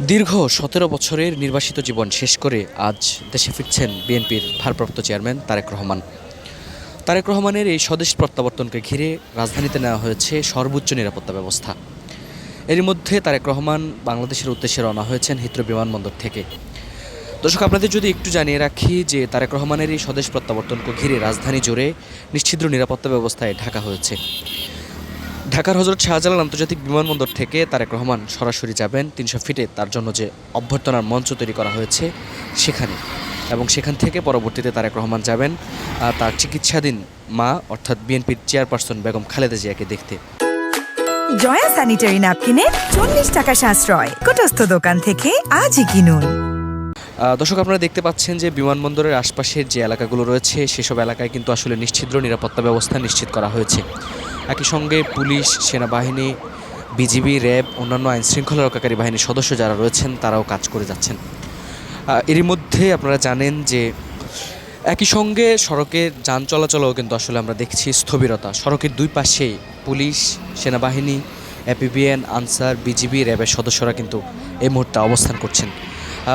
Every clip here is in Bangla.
দীর্ঘ ১৭ বছরের নির্বাসিত জীবন শেষ করে আজ দেশে ফিরছেন বিএনপির ভারপ্রাপ্ত চেয়ারম্যান তারেক রহমান। তারেক রহমানের এই স্বদেশ প্রত্যাবর্তনকে ঘিরে রাজধানীতে নেওয়া হয়েছে সর্বোচ্চ নিরাপত্তা ব্যবস্থা। এরই মধ্যে তারেক রহমান বাংলাদেশের উদ্দেশ্যে রওনা হয়েছেন হিথ্রো বিমানবন্দর থেকে। দর্শক, আপনাদের যদি একটু জানিয়ে রাখি যে তারেক রহমানের এই স্বদেশ প্রত্যাবর্তনকে ঘিরে রাজধানী জুড়ে নিশ্ছিদ্র নিরাপত্তা ব্যবস্থায় ঢাকা হয়েছে। ঢাকার হজরত শাহজালাল আন্তর্জাতিক বিমানবন্দর থেকে তারেক রহমান সরাসরি যাবেন ৩০০ ফিটে তার জন্য যে অভ্যর্থনার মঞ্চ তৈরি করা হয়েছে সেখানে, এবং সেখান থেকে পরবর্তীতে তারেক রহমান যাবেন তার চিকিৎসাধীন মা অর্থাৎ বিএনপির চেয়ারপারসন বেগম খালেদা জিয়াকে দেখতে। জয়া স্যানিটারি ন্যাপকিনে ৪০ টাকা সাশ্রয় কুটস্থ দোকান থেকে আজই কিনুন। দর্শক, আপনারা দেখতে পাচ্ছেন যে বিমানবন্দরের আশপাশের যে এলাকাগুলো রয়েছে সেসব এলাকায় কিন্তু আসলে নিশ্ছিদ্র নিরাপত্তা ব্যবস্থা নিশ্চিত করা হয়েছে। একই সঙ্গে পুলিশ, সেনাবাহিনী, বিজিবি, র্যাব, অন্যান্য আইনশৃঙ্খলা রক্ষাকারী বাহিনীর সদস্য যারা রয়েছেন তারাও কাজ করে যাচ্ছেন। এরই মধ্যে আপনারা জানেন যে একই সঙ্গে সড়কে যান চলাচলেও কিন্তু আসলে আমরা দেখছি স্থবিরতা। সড়কের দুই পাশেই পুলিশ, সেনাবাহিনী, এপিবিএন, আনসার, বিজিবি, র্যাবের সদস্যরা কিন্তু এই মুহূর্তে অবস্থান করছেন।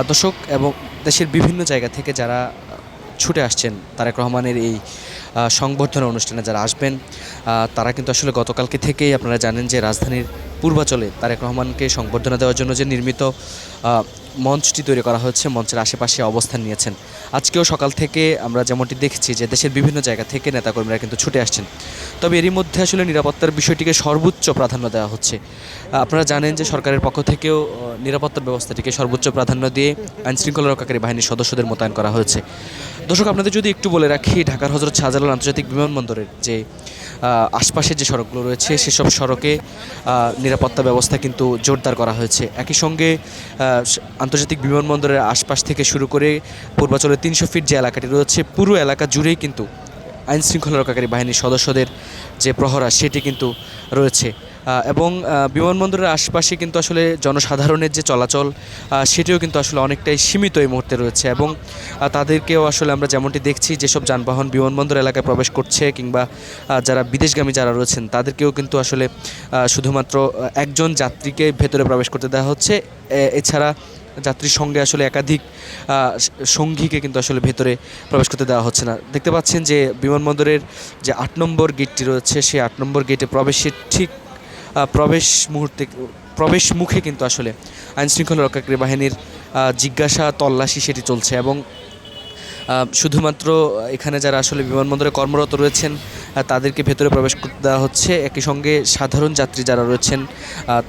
দর্শক, এবং দেশের বিভিন্ন জায়গা থেকে যারা ছুটে আসছেন তারেক রহমানের এই সংবর্ধনা অনুষ্ঠানে যারা আসবেন, তারা কিন্তু আসলে গতকালকে থেকেই আপনারা জানেন যে রাজধানীর পূর্বাচলে তারেক রহমানকে সংবর্ধনা দেওয়ার জন্য যে নির্মিত মঞ্চটি তৈরি করা হচ্ছে, মঞ্চের আশেপাশে অবস্থান নিয়েছেন। আজকেও সকাল থেকে আমরা যেমনটি দেখেছি যে দেশের বিভিন্ন জায়গা থেকে নেতাকর্মীরা কিন্তু ছুটে আসছেন। তবে এরই মধ্যে আসলে নিরাপত্তার বিষয়টিকে সর্বোচ্চ প্রাধান্য দেওয়া হচ্ছে। আপনারা জানেন যে সরকারের পক্ষ থেকেও নিরাপত্তা ব্যবস্থাটিকে সর্বোচ্চ প্রাধান্য দিয়ে আইনশৃঙ্খলা রক্ষাকারী বাহিনীর সদস্যদের মোতায়েন করা হয়েছে। দর্শক, আপনাদের যদি একটু বলে রাখি, ঢাকার হজরত শাহজালাল আন্তর্জাতিক বিমানবন্দরের যে আশপাশের যে সড়কগুলো রয়েছে সেসব সড়কে নিরাপত্তা ব্যবস্থা কিন্তু জোরদার করা হয়েছে। একই সঙ্গে আন্তর্জাতিক বিমানবন্দরের আশপাশ থেকে শুরু করে পূর্বাচলের ৩০০ ফিট যে এলাকাটি রয়েছে পুরো এলাকা জুড়েই কিন্তু আইনশৃঙ্খলা রক্ষাকারী বাহিনীর সদস্যদের যে প্রহরা সেটি কিন্তু রয়েছে। এবং বিমানবন্দরের আশপাশে কিন্তু আসলে জনসাধারণের যে চলাচল সেটিও কিন্তু আসলে অনেকটাই সীমিত এই মুহূর্তে রয়েছে, এবং তাদেরকেও আসলে আমরা যেমনটি দেখছি যেসব যানবাহন বিমানবন্দর এলাকায় প্রবেশ করছে কিংবা যারা বিদেশগামী যারা রয়েছেন তাদেরকেও কিন্তু আসলে শুধুমাত্র একজন যাত্রীকে ভেতরে প্রবেশ করতে দেওয়া হচ্ছে। এছাড়া যাত্রীর সঙ্গে আসলে একাধিক সঙ্গীকে কিন্তু আসলে ভেতরে প্রবেশ করতে দেওয়া হচ্ছে না। দেখতে পাচ্ছেন যে বিমানবন্দরের যে ৮ নম্বর গেটটি রয়েছে সেই ৮ নম্বর গেটে প্রবেশের ঠিক প্রবেশ মুখে কিন্তু আসলে আইনশৃঙ্খলা রক্ষাকারী বাহিনীর জিজ্ঞাসা তল্লাশি সেটি চলছে, এবং শুধুমাত্র এখানে যারা আসলে বিমানবন্দরে কর্মরত রয়েছেন তাদেরকে ভেতরে প্রবেশ করতে দেওয়া হচ্ছে। একই সঙ্গে সাধারণ যাত্রী যারা রয়েছেন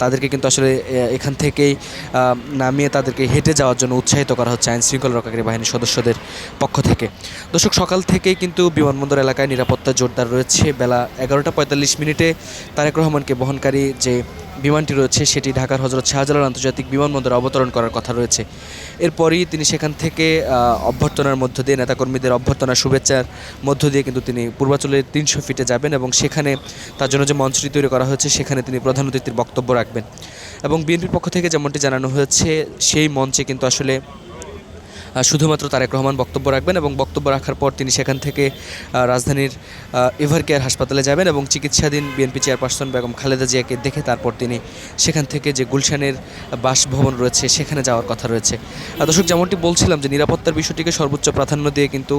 তাদেরকে কিন্তু আসলে এখান থেকেই নামিয়ে তাদেরকে হেঁটে যাওয়ার জন্য উৎসাহিত করা হচ্ছে আইনশৃঙ্খলা রক্ষাকারী বাহিনীর সদস্যদের পক্ষ থেকে। দর্শক, সকাল থেকেই কিন্তু বিমানবন্দর এলাকায় নিরাপত্তা জোরদার রয়েছে। বেলা ১১টা ৪৫ মিনিটে তারেক রহমানকে বহনকারী যে বিমানটি রয়েছে সেটি ঢাকার হজরত শাহজালাল আন্তর্জাতিক বিমানবন্দরে অবতরণ করার কথা রয়েছে। এরপরই তিনি সেখান থেকে অভ্যর্থনার মধ্য দিয়ে নেতাকর্মীদের অভ্যর্থনা শুভেচ্ছার মধ্য দিয়ে কিন্তু তিনি পূর্বাচলের ৩০০ ফিটে যাবেন, এবং সেখানে তার জন্য যে মঞ্চটি তৈরি করা হয়েছে সেখানে তিনি প্রধান অতিথির বক্তব্য রাখবেন। এবং বিএনপির পক্ষ থেকে যেমনটি জানানো হয়েছে সেই মঞ্চে কিন্তু আসলে শুধুমাত্র তারেক রহমান বক্তব্য রাখবেন, এবং বক্তব্য রাখার পর তিনি সেখান থেকে রাজধানীর এভারকেয়ার হাসপাতালে যাবেন এবং চিকিৎসাধীন বিএনপি চেয়ারপারসন বেগম খালেদা জিয়াকে দেখে তারপর তিনি সেখান থেকে যে গুলশানের বাসভবন রয়েছে সেখানে যাওয়ার কথা রয়েছে। দর্শক, যেমনটি বলছিলাম যে নিরাপত্তার বিষয়টিকে সর্বোচ্চ প্রাধান্য দিয়ে কিন্তু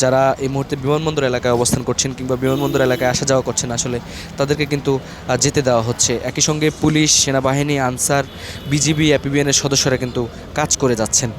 যারা এই মুহূর্তে বিমানবন্দর এলাকায় অবস্থান করছেন কিংবা বিমানবন্দর এলাকায় আসা যাওয়া করছেন আসলে তাদেরকে কিন্তু যেতে দেওয়া হচ্ছে। একই সঙ্গে পুলিশ, সেনাবাহিনী, আনসার, বিজিবি, এপিবিএনের সদস্যরা কিন্তু কাজ করে যাচ্ছেন।